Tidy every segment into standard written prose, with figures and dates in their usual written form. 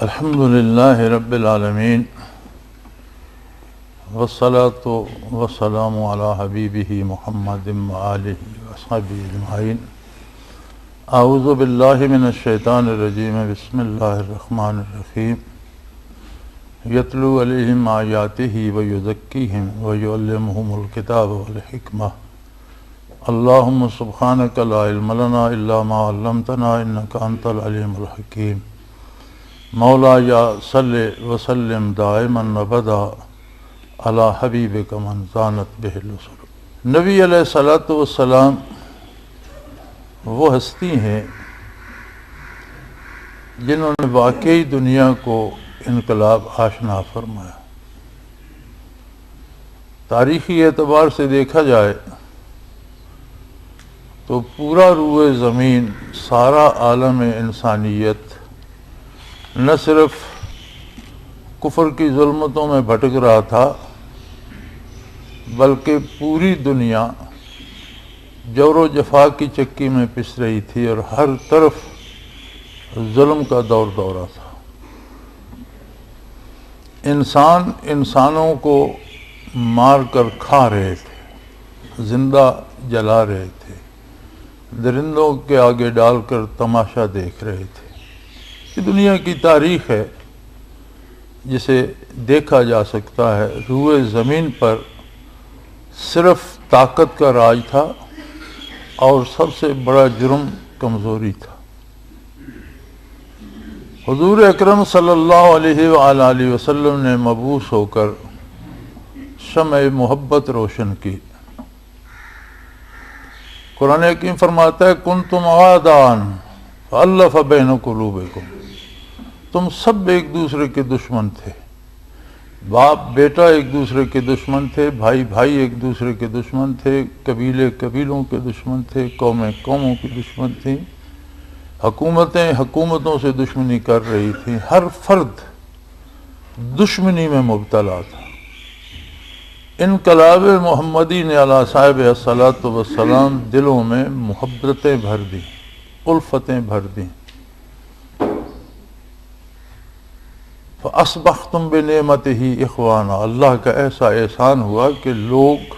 الحمد للہ رب العالمین والصلاة والسلام علی حبیبہ محمد وآلہ وصحبہ اجمعین۔ اعوذ باللہ من الشیطان الرجیم، بسم اللہ الرحمن الرحیم۔ یتلو علیہم آیاتہ ویزکیہم ویعلمہم الکتاب والحکمہ۔ اللہم سبحانک لا علم لنا الا ما علمتنا انک انت العلیم الحکیم۔ مولا یا صلی وسلم دائما ابدا علی حبیبک من زانت بہ الرسل۔ نبی علیہ الصلوۃ والسلام وہ ہستی ہیں جنہوں نے واقعی دنیا کو انقلاب آشنا فرمایا۔ تاریخی اعتبار سے دیکھا جائے تو پورا روئے زمین، سارا عالم انسانیت نہ صرف کفر کی ظلمتوں میں بھٹک رہا تھا، بلکہ پوری دنیا جور و جفا کی چکی میں پس رہی تھی اور ہر طرف ظلم کا دورہ تھا۔ انسان انسانوں کو مار کر کھا رہے تھے، زندہ جلا رہے تھے، درندوں کے آگے ڈال کر تماشا دیکھ رہے تھے۔ یہ دنیا کی تاریخ ہے جسے دیکھا جا سکتا ہے۔ روئے زمین پر صرف طاقت کا راج تھا اور سب سے بڑا جرم کمزوری تھا۔ حضور اکرم صلی اللہ علیہ وآلہ وسلم نے مبعوث ہو کر شمع محبت روشن کی۔ قرآن حکیم فرماتا ہے کنتم اعداء فألف بین قلوبکم، تم سب ایک دوسرے کے دشمن تھے، باپ بیٹا ایک دوسرے کے دشمن تھے، بھائی بھائی ایک دوسرے کے دشمن تھے، قبیلے قبیلوں کے دشمن تھے، قومیں قوموں کی دشمن تھیں، حکومتیں حکومتوں سے دشمنی کر رہی تھیں، ہر فرد دشمنی میں مبتلا تھا۔ انقلاب محمدی نے علی صاحب الصلاۃ والسلام دلوں میں محبتیں بھر دیں، الفتیں بھر دیں۔ فَأَصْبَحْتُمْ بِنِعْمَتِهِ اِخْوَانًا، اللہ کا ایسا احسان ہوا کہ لوگ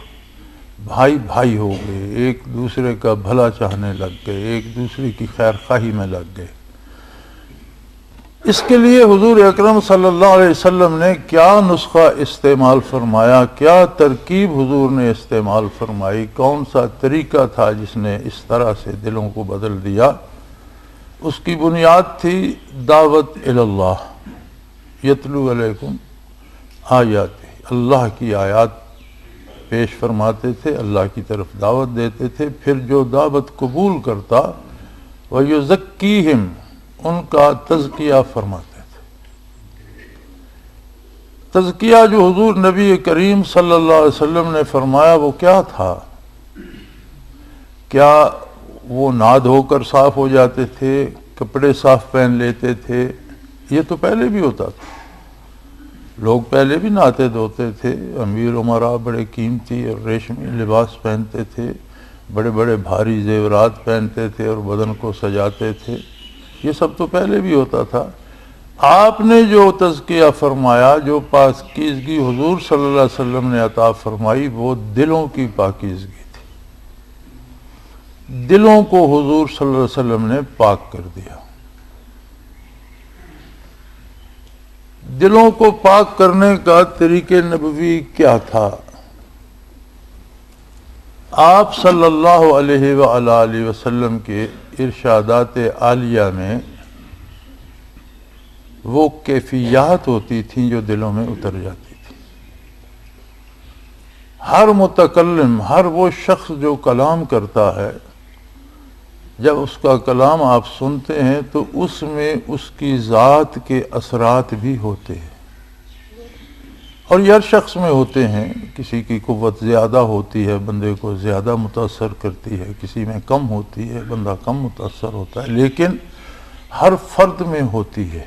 بھائی بھائی ہو گئے، ایک دوسرے کا بھلا چاہنے لگ گئے، ایک دوسرے کی خیر خواہی میں لگ گئے۔ اس کے لیے حضور اکرم صلی اللہ علیہ وسلم نے کیا نسخہ استعمال فرمایا، کیا ترکیب حضور نے استعمال فرمائی، کون سا طریقہ تھا جس نے اس طرح سے دلوں کو بدل دیا؟ اس کی بنیاد تھی دعوت اللہ، یتلو علیکم آیات، اللہ کی آیات پیش فرماتے تھے، اللہ کی طرف دعوت دیتے تھے، پھر جو دعوت قبول کرتا وَيُزَكِّيهِمْ، ان کا تزکیہ فرماتے تھے۔ تزکیہ جو حضور نبی کریم صلی اللہ علیہ وسلم نے فرمایا وہ کیا تھا؟ کیا وہ نہا دھو کر صاف ہو جاتے تھے، کپڑے صاف پہن لیتے تھے؟ یہ تو پہلے بھی ہوتا تھا، لوگ پہلے بھی نہاتے دھوتے تھے، امیر امراء بڑے قیمتی اور ریشمی لباس پہنتے تھے، بڑے بڑے بھاری زیورات پہنتے تھے اور بدن کو سجاتے تھے، یہ سب تو پہلے بھی ہوتا تھا۔ آپ نے جو تزکیہ فرمایا، جو پاکیزگی حضور صلی اللہ علیہ وسلم نے عطا فرمائی، وہ دلوں کی پاکیزگی تھی۔ دلوں کو حضور صلی اللہ علیہ وسلم نے پاک کر دیا۔ دلوں کو پاک کرنے کا طریقہ نبوی کیا تھا؟ آپ صلی اللہ علیہ وآلہ وسلم کے ارشادات عالیہ میں وہ کیفیات ہوتی تھیں جو دلوں میں اتر جاتی تھی۔ ہر متکلم، ہر وہ شخص جو کلام کرتا ہے، جب اس کا کلام آپ سنتے ہیں تو اس میں اس کی ذات کے اثرات بھی ہوتے ہیں، اور یہ ہر شخص میں ہوتے ہیں۔ کسی کی قوت زیادہ ہوتی ہے، بندے کو زیادہ متاثر کرتی ہے، کسی میں کم ہوتی ہے، بندہ کم متاثر ہوتا ہے، لیکن ہر فرد میں ہوتی ہے۔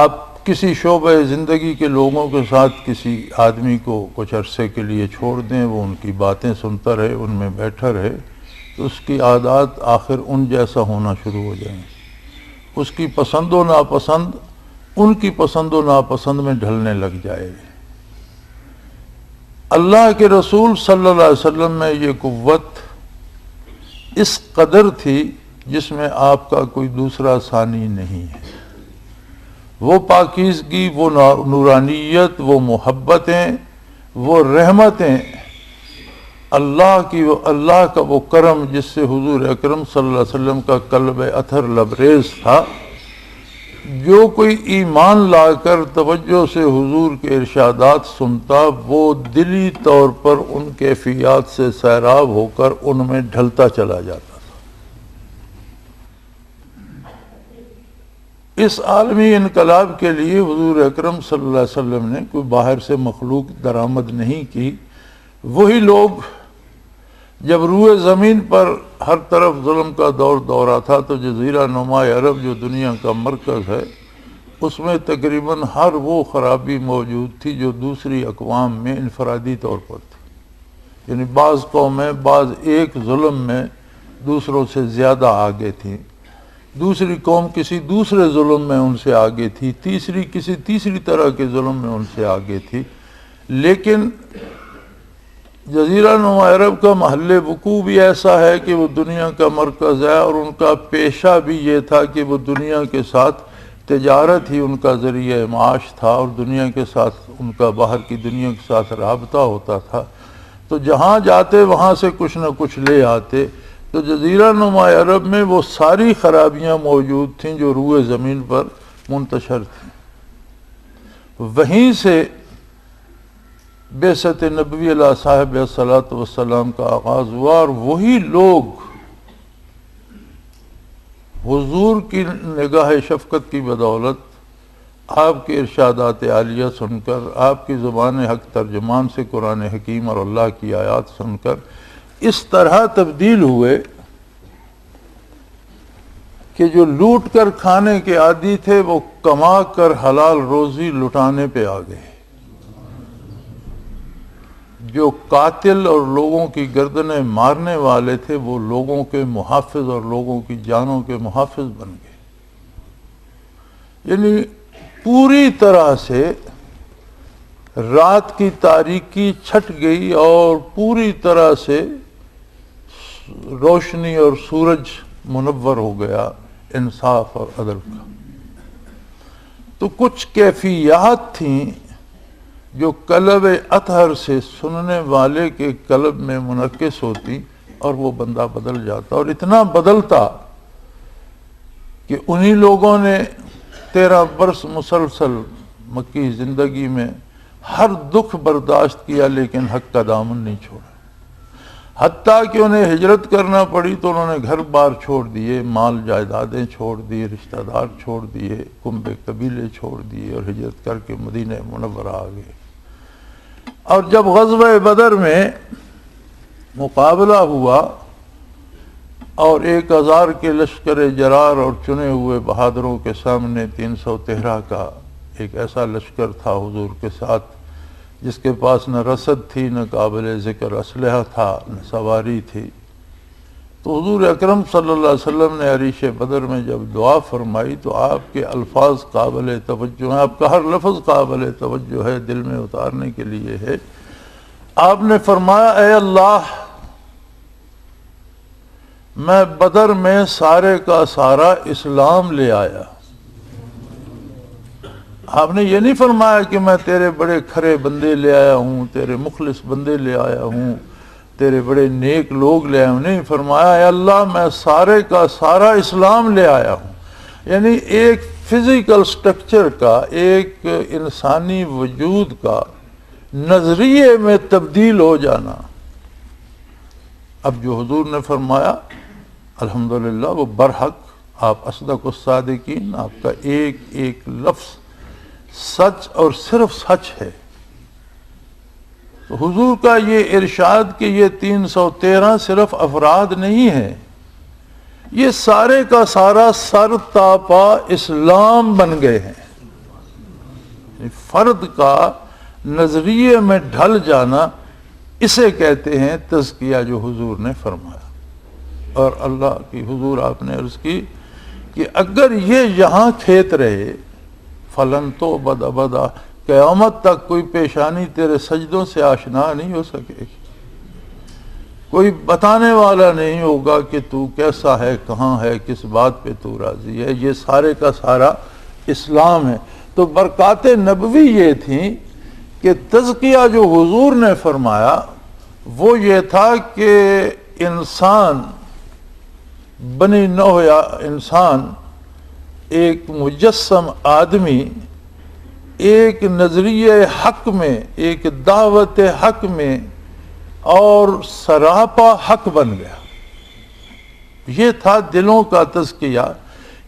آپ کسی شعبہ زندگی کے لوگوں کے ساتھ کسی آدمی کو کچھ عرصے کے لیے چھوڑ دیں، وہ ان کی باتیں سنتا رہے، ان میں بیٹھا رہے، تو اس کی عادات آخر ان جیسا ہونا شروع ہو جائیں گے۔ اس کی پسند و ناپسند ان کی پسند و ناپسند میں ڈھلنے لگ جائے۔ اللہ کے رسول صلی اللہ علیہ وسلم میں یہ قوت اس قدر تھی جس میں آپ کا کوئی دوسرا ثانی نہیں ہے۔ وہ پاکیزگی، وہ نورانیت، وہ محبتیں، وہ رحمتیں، اللہ کا وہ کرم جس سے حضور اکرم صلی اللہ علیہ وسلم کا قلب اطہر لبریز تھا، جو کوئی ایمان لا کر توجہ سے حضور کے ارشادات سنتا وہ دلی طور پر ان کیفیات سے سیراب ہو کر ان میں ڈھلتا چلا جاتا تھا۔ اس عالمی انقلاب کے لیے حضور اکرم صلی اللہ علیہ وسلم نے کوئی باہر سے مخلوق درآمد نہیں کی۔ وہی لوگ جب روئے زمین پر ہر طرف ظلم کا دورہ تھا تو جزیرہ نما عرب جو دنیا کا مرکز ہے اس میں تقریباً ہر وہ خرابی موجود تھی جو دوسری اقوام میں انفرادی طور پر تھی، یعنی بعض قومیں بعض ایک ظلم میں دوسروں سے زیادہ آگے تھیں، دوسری قوم کسی دوسرے ظلم میں ان سے آگے تھی، تیسری کسی تیسری طرح کے ظلم میں ان سے آگے تھی، لیکن جزیرہ نما عرب کا محل وقوع بھی ایسا ہے کہ وہ دنیا کا مرکز ہے، اور ان کا پیشہ بھی یہ تھا کہ وہ دنیا کے ساتھ تجارت ہی ان کا ذریعہ معاش تھا، اور دنیا کے ساتھ ان کا باہر کی دنیا کے ساتھ رابطہ ہوتا تھا، تو جہاں جاتے وہاں سے کچھ نہ کچھ لے آتے۔ تو جزیرہ نما عرب میں وہ ساری خرابیاں موجود تھیں جو روئے زمین پر منتشر تھیں۔ وہیں سے بعثت نبوی علیہ صاحب الصلاۃ والسلام کا آغاز ہوا، اور وہی لوگ حضور کی نگاہ شفقت کی بدولت، آپ کے ارشادات عالیہ سن کر، آپ کی زبان حق ترجمان سے قرآن حکیم اور اللہ کی آیات سن کر اس طرح تبدیل ہوئے کہ جو لوٹ کر کھانے کے عادی تھے وہ کما کر حلال روزی لٹانے پہ آ گئے، جو قاتل اور لوگوں کی گردنیں مارنے والے تھے وہ لوگوں کے محافظ اور لوگوں کی جانوں کے محافظ بن گئے۔ یعنی پوری طرح سے رات کی تاریکی چھٹ گئی اور پوری طرح سے روشنی اور سورج منور ہو گیا انصاف اور عدل کا۔ تو کچھ کیفیات تھیں جو قلب اطہر سے سننے والے کے قلب میں منعکس ہوتی اور وہ بندہ بدل جاتا، اور اتنا بدلتا کہ انہی لوگوں نے 13 برس مسلسل مکی زندگی میں ہر دکھ برداشت کیا لیکن حق کا دامن نہیں چھوڑا، حتیٰ کہ انہیں ہجرت کرنا پڑی تو انہوں نے گھر بار چھوڑ دیے، مال جائیدادیں چھوڑ دیے، رشتہ دار چھوڑ دیے، کنبے قبیلے چھوڑ دیے، اور ہجرت کر کے مدینہ منورہ آ گئے۔ اور جب غزوہ بدر میں مقابلہ ہوا اور 1000 کے لشکر جرار اور چنے ہوئے بہادروں کے سامنے 313 کا ایک ایسا لشکر تھا حضور کے ساتھ جس کے پاس نہ رسد تھی، نہ قابل ذکر اسلحہ تھا، نہ سواری تھی، تو حضور اکرم صلی اللہ علیہ وسلم نے عریش بدر میں جب دعا فرمائی تو آپ کے الفاظ قابل توجہ ہیں، آپ کا ہر لفظ قابل توجہ ہے، دل میں اتارنے کے لیے ہے۔ آپ نے فرمایا اے اللہ، میں بدر میں سارے کا سارا اسلام لے آیا۔ آپ نے یہ نہیں فرمایا کہ میں تیرے بڑے کھرے بندے لے آیا ہوں، تیرے مخلص بندے لے آیا ہوں، تیرے بڑے نیک لوگ لے آیا ہوں، نہیں فرمایا اے اللہ میں سارے کا سارا اسلام لے آیا ہوں۔ یعنی ایک فزیکل سٹرکچر کا، ایک انسانی وجود کا نظریے میں تبدیل ہو جانا۔ اب جو حضور نے فرمایا الحمدللہ وہ برحق، آپ اصدق الصادقین، آپ کا ایک ایک لفظ سچ اور صرف سچ ہے۔ تو حضور کا یہ ارشاد کہ یہ 313 صرف افراد نہیں ہے، یہ سارے کا سارا سر تاپا اسلام بن گئے ہیں۔ فرد کا نظریے میں ڈھل جانا، اسے کہتے ہیں تزکیہ جو حضور نے فرمایا۔ اور اللہ کی حضور آپ نے عرض کی کہ اگر یہ یہاں کھیت رہے فلن تو بدا قیامت تک کوئی پیشانی تیرے سجدوں سے آشنا نہیں ہو سکے گی، کوئی بتانے والا نہیں ہوگا کہ تو کیسا ہے، کہاں ہے، کس بات پہ تو راضی ہے۔ یہ سارے کا سارا اسلام ہے۔ تو برکات نبوی یہ تھیں کہ تزکیہ جو حضور نے فرمایا وہ یہ تھا کہ انسان بنی نوع یا انسان ایک مجسم آدمی ایک نظریہ حق میں، ایک دعوت حق میں اور سراپا حق بن گیا۔ یہ تھا دلوں کا تزکیہ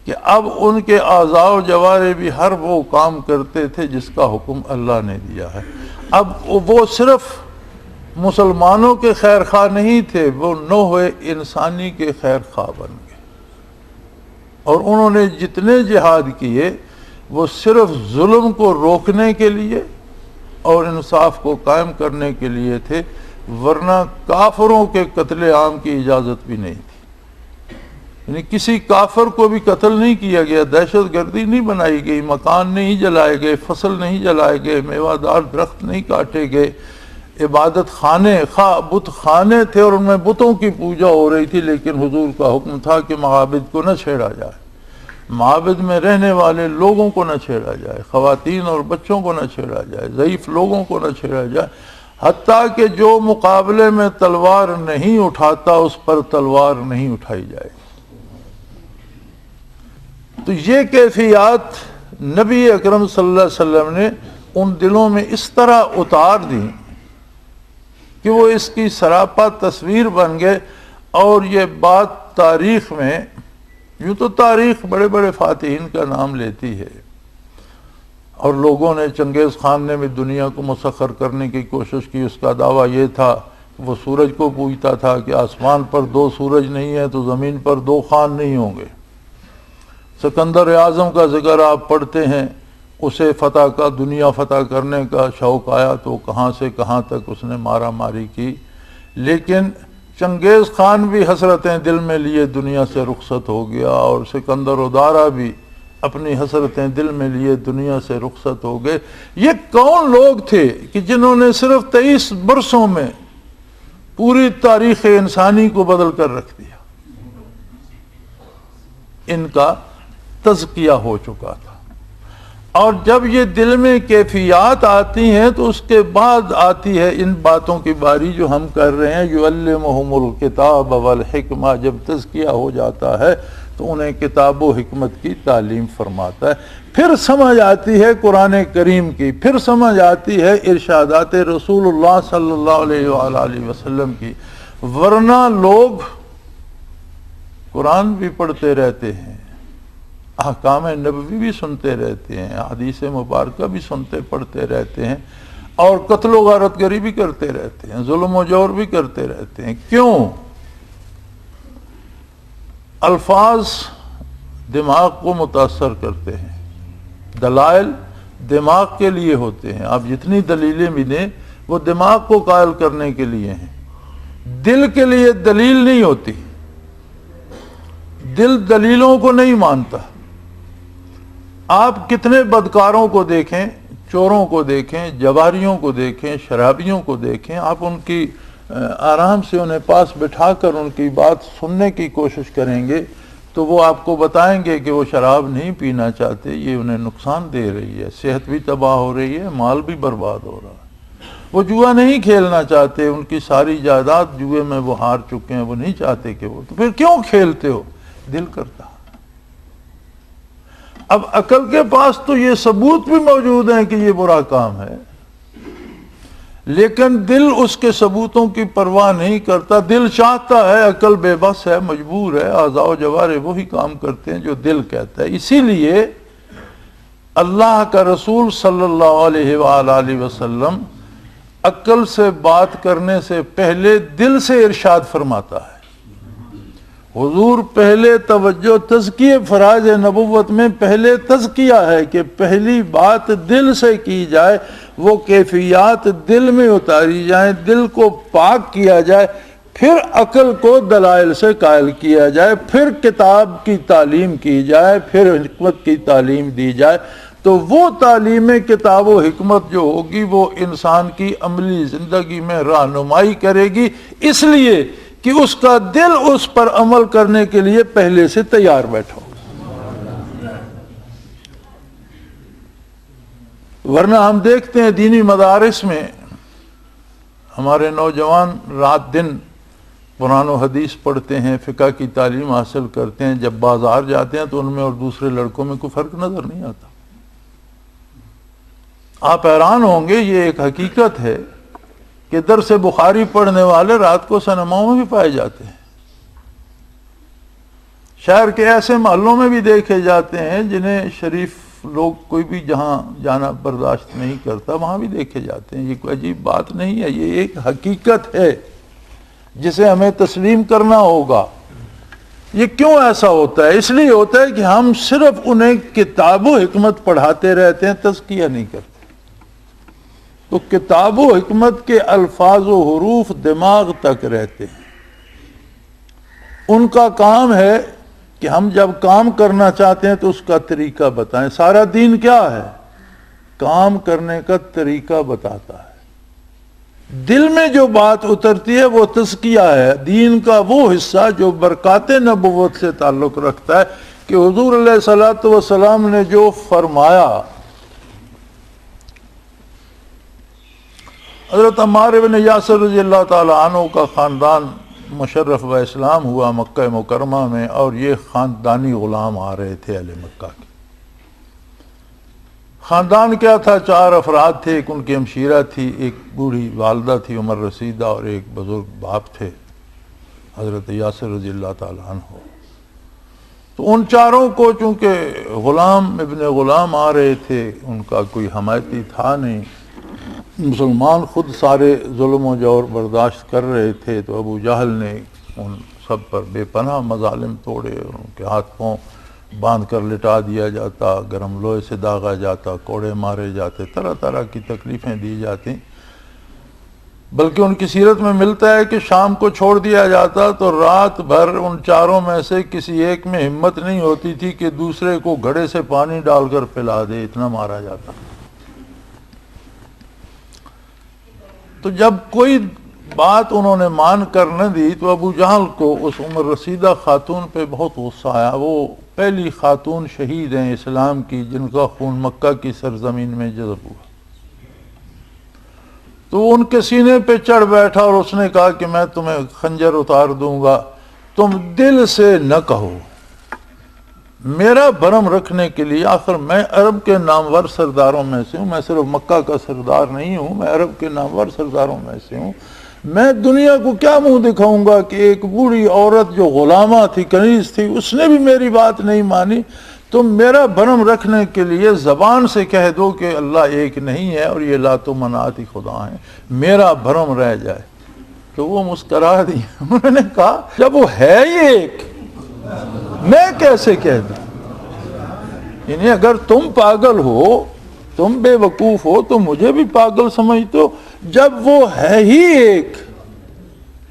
کہ اب ان کے اعضاء و جوارح بھی ہر وہ کام کرتے تھے جس کا حکم اللہ نے دیا ہے۔ اب وہ صرف مسلمانوں کے خیر خواہ نہیں تھے، وہ نوع انسانی کے خیر خواہ بن گئے، اور انہوں نے جتنے جہاد کیے وہ صرف ظلم کو روکنے کے لیے اور انصاف کو قائم کرنے کے لیے تھے، ورنہ کافروں کے قتل عام کی اجازت بھی نہیں تھی۔ یعنی کسی کافر کو بھی قتل نہیں کیا گیا، دہشت گردی نہیں بنائی گئی، مکان نہیں جلائے گئے، فصل نہیں جلائے گئے، میوہ دار درخت نہیں کاٹے گئے، عبادت خانے بت خانے تھے اور ان میں بتوں کی پوجا ہو رہی تھی، لیکن حضور کا حکم تھا کہ معابد کو نہ چھیڑا جائے، معابد میں رہنے والے لوگوں کو نہ چھیڑا جائے، خواتین اور بچوں کو نہ چھیڑا جائے، ضعیف لوگوں کو نہ چھیڑا جائے، حتیٰ کہ جو مقابلے میں تلوار نہیں اٹھاتا اس پر تلوار نہیں اٹھائی جائے۔ تو یہ کیفیات نبی اکرم صلی اللہ علیہ وسلم نے ان دلوں میں اس طرح اتار دی کہ وہ اس کی سراپا تصویر بن گئے، اور یہ بات تاریخ میں، یوں تو تاریخ بڑے بڑے فاتحین کا نام لیتی ہے، اور لوگوں نے چنگیز خان نے بھی دنیا کو مسخر کرنے کی کوشش کی۔ اس کا دعویٰ یہ تھا، وہ سورج کو پوجتا تھا کہ آسمان پر 2 سورج نہیں ہیں تو زمین پر 2 خان نہیں ہوں گے۔ سکندر اعظم کا ذکر آپ پڑھتے ہیں، اسے فتح کا، دنیا فتح کرنے کا شوق آیا تو کہاں سے کہاں تک اس نے مارا ماری کی، لیکن چنگیز خان بھی حسرتیں دل میں لیے دنیا سے رخصت ہو گیا، اور سکندر ادارہ بھی اپنی حسرتیں دل میں لیے دنیا سے رخصت ہو گئے۔ یہ کون لوگ تھے کہ جنہوں نے صرف 23 برسوں میں پوری تاریخ انسانی کو بدل کر رکھ دیا؟ ان کا تزکیہ ہو چکا تھا، اور جب یہ دل میں کیفیات آتی ہیں تو اس کے بعد آتی ہے ان باتوں کی باری جو ہم کر رہے ہیں، یعلمہم الکتاب والحکمہ۔ جب تزکیہ ہو جاتا ہے تو انہیں کتاب و حکمت کی تعلیم فرماتا ہے، پھر سمجھ آتی ہے قرآن کریم کی، پھر سمجھ آتی ہے ارشادات رسول اللہ صلی اللہ علیہ وآلہ وسلم کی۔ ورنہ لوگ قرآن بھی پڑھتے رہتے ہیں، احکام نبوی بھی سنتے رہتے ہیں، حدیث مبارکہ بھی سنتے پڑھتے رہتے ہیں، اور قتل و غارت گری بھی کرتے رہتے ہیں، ظلم و جور بھی کرتے رہتے ہیں۔ کیوں؟ الفاظ دماغ کو متاثر کرتے ہیں، دلائل دماغ کے لیے ہوتے ہیں، آپ جتنی دلیلیں بھی دیں وہ دماغ کو قائل کرنے کے لیے ہیں، دل کے لیے دلیل نہیں ہوتی، دل دلیلوں کو نہیں مانتا۔ آپ کتنے بدکاروں کو دیکھیں، چوروں کو دیکھیں، جواریوں کو دیکھیں، شرابیوں کو دیکھیں، آپ ان کی آرام سے انہیں پاس بٹھا کر ان کی بات سننے کی کوشش کریں گے تو وہ آپ کو بتائیں گے کہ وہ شراب نہیں پینا چاہتے، یہ انہیں نقصان دے رہی ہے، صحت بھی تباہ ہو رہی ہے، مال بھی برباد ہو رہا ہے۔ وہ جوا نہیں کھیلنا چاہتے، ان کی ساری جائیداد جوئے میں وہ ہار چکے ہیں، وہ نہیں چاہتے کہ وہ، تو پھر کیوں کھیلتے ہو؟ دل کرتا۔ اب عقل کے پاس تو یہ ثبوت بھی موجود ہیں کہ یہ برا کام ہے، لیکن دل اس کے ثبوتوں کی پرواہ نہیں کرتا۔ دل چاہتا ہے، عقل بے بس ہے، مجبور ہے، اعضاء و جوارح وہی کام کرتے ہیں جو دل کہتا ہے۔ اسی لیے اللہ کا رسول صلی اللہ علیہ وآلہ وسلم عقل سے بات کرنے سے پہلے دل سے ارشاد فرماتا ہے۔ حضور پہلے توجہ تزکیہ فراز نبوت میں پہلے تزکیہ ہے کہ پہلی بات دل سے کی جائے، وہ کیفیات دل میں اتاری جائیں، دل کو پاک کیا جائے، پھر عقل کو دلائل سے قائل کیا جائے، پھر کتاب کی تعلیم کی جائے، پھر حکمت کی تعلیم دی جائے، تو وہ تعلیم کتاب و حکمت جو ہوگی وہ انسان کی عملی زندگی میں رہنمائی کرے گی، اس لیے کہ اس کا دل اس پر عمل کرنے کے لیے پہلے سے تیار بیٹھا ہو۔ ورنہ ہم دیکھتے ہیں دینی مدارس میں ہمارے نوجوان رات دن قرآن و حدیث پڑھتے ہیں، فقہ کی تعلیم حاصل کرتے ہیں، جب بازار جاتے ہیں تو ان میں اور دوسرے لڑکوں میں کوئی فرق نظر نہیں آتا۔ آپ حیران ہوں گے، یہ ایک حقیقت ہے کہ درس بخاری پڑھنے والے رات کو سنماؤں میں بھی پائے جاتے ہیں، شہر کے ایسے محلوں میں بھی دیکھے جاتے ہیں جنہیں شریف لوگ کوئی بھی جہاں جانا برداشت نہیں کرتا وہاں بھی دیکھے جاتے ہیں۔ یہ کوئی عجیب بات نہیں ہے، یہ ایک حقیقت ہے جسے ہمیں تسلیم کرنا ہوگا۔ یہ کیوں ایسا ہوتا ہے؟ اس لیے ہوتا ہے کہ ہم صرف انہیں کتاب و حکمت پڑھاتے رہتے ہیں، تزکیہ نہیں کرتے۔ تو کتاب و حکمت کے الفاظ و حروف دماغ تک رہتے ہیں، ان کا کام ہے کہ ہم جب کام کرنا چاہتے ہیں تو اس کا طریقہ بتائیں۔ سارا دین کیا ہے؟ کام کرنے کا طریقہ بتاتا ہے۔ دل میں جو بات اترتی ہے وہ تزکیہ ہے، دین کا وہ حصہ جو برکات نبوت سے تعلق رکھتا ہے کہ حضور علیہ الصلوۃ والسلام نے جو فرمایا۔ حضرت عمار بن یاسر رضی اللہ تعالی عنہ کا خاندان مشرف و اسلام ہوا مکہ مکرمہ میں، اور یہ خاندانی غلام آ رہے تھے اہل مکہ کے۔ خاندان کیا تھا؟ 4 افراد تھے، ایک ان کی ہمشیرہ تھی، ایک بوڑھی والدہ تھی عمر رسیدہ، اور ایک بزرگ باپ تھے حضرت یاسر رضی اللہ تعالی عنہ۔ تو ان چاروں کو چونکہ غلام ابن غلام آ رہے تھے، ان کا کوئی حمایتی تھا نہیں، مسلمان خود سارے ظلم و جور برداشت کر رہے تھے، تو ابو جہل نے ان سب پر بے پناہ مظالم توڑے، ان کے ہاتھ پاؤں باندھ کر لٹا دیا جاتا، گرم لوہے سے داغا جاتا، کوڑے مارے جاتے، طرح طرح کی تکلیفیں دی جاتی۔ بلکہ ان کی سیرت میں ملتا ہے کہ شام کو چھوڑ دیا جاتا تو رات بھر ان چاروں میں سے کسی ایک میں ہمت نہیں ہوتی تھی کہ دوسرے کو گھڑے سے پانی ڈال کر پلا دے، اتنا مارا جاتا۔ تو جب کوئی بات انہوں نے مان کر نہ دی تو ابو جہل کو اس عمر رسیدہ خاتون پہ بہت غصہ آیا۔ وہ پہلی خاتون شہید ہیں اسلام کی جن کا خون مکہ کی سرزمین میں جذب ہوا، تو ان کے سینے پہ چڑھ بیٹھا اور اس نے کہا کہ میں تمہیں خنجر اتار دوں گا، تم دل سے نہ کہو۔ میرا بھرم رکھنے کے لیے، آخر میں عرب کے نامور سرداروں میں سے ہوں، میں صرف مکہ کا سردار نہیں ہوں، میں عرب کے نامور سرداروں میں سے ہوں، میں دنیا کو کیا منہ دکھاؤں گا کہ ایک بوڑھی عورت جو غلامہ تھی، کنیز تھی، اس نے بھی میری بات نہیں مانی۔ تم میرا بھرم رکھنے کے لیے زبان سے کہہ دو کہ اللہ ایک نہیں ہے اور یہ لات و منات ہی خدا ہیں، میرا بھرم رہ جائے۔ تو وہ مسکرا دی، انہوں نے کہا جب وہ ہے ہی ایک، میں کیسے کہہ دوں؟ یعنی اگر تم پاگل ہو، تم بے وقوف ہو، تو مجھے بھی پاگل سمجھتے ہو؟ جب وہ ہے ہی ایک۔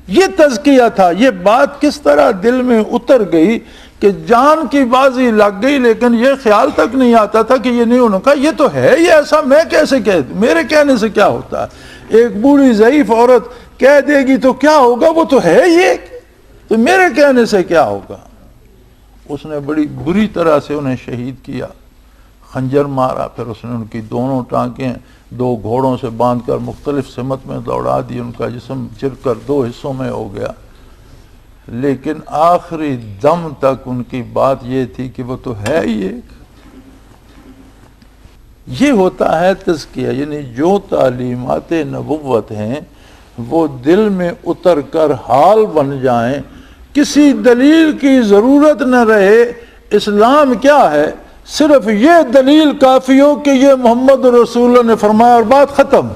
یہ تزکیہ تھا۔ یہ بات کس طرح دل میں اتر گئی کہ جان کی بازی لگ گئی، لیکن یہ خیال تک نہیں آتا تھا کہ یہ نہیں، انہوں نے کہا یہ تو ہے ہی ایسا، میں کیسے کہہ دوں؟ میرے کہنے سے کیا ہوتا ہے؟ ایک بوڑھی ضعیف عورت کہہ دے گی تو کیا ہوگا؟ وہ تو ہے ہی ایک، تو میرے کہنے سے کیا ہوگا؟ اس نے بڑی بری طرح سے انہیں شہید کیا، خنجر مارا، پھر اس نے ان کی دونوں ٹانکیں 2 گھوڑوں سے باندھ کر مختلف سمت میں دوڑا دی، ان کا جسم چر کر 2 حصوں میں ہو گیا۔ لیکن آخری دم تک ان کی بات یہ تھی کہ وہ تو ہے ہی ایک۔ یہ ہوتا ہے تزکیہ، یعنی جو تعلیمات نبوت ہیں وہ دل میں اتر کر حال بن جائیں، کسی دلیل کی ضرورت نہ رہے۔ اسلام کیا ہے؟ صرف یہ دلیل کافی ہو کہ یہ محمد رسول اللہ نے فرمایا اور بات ختم۔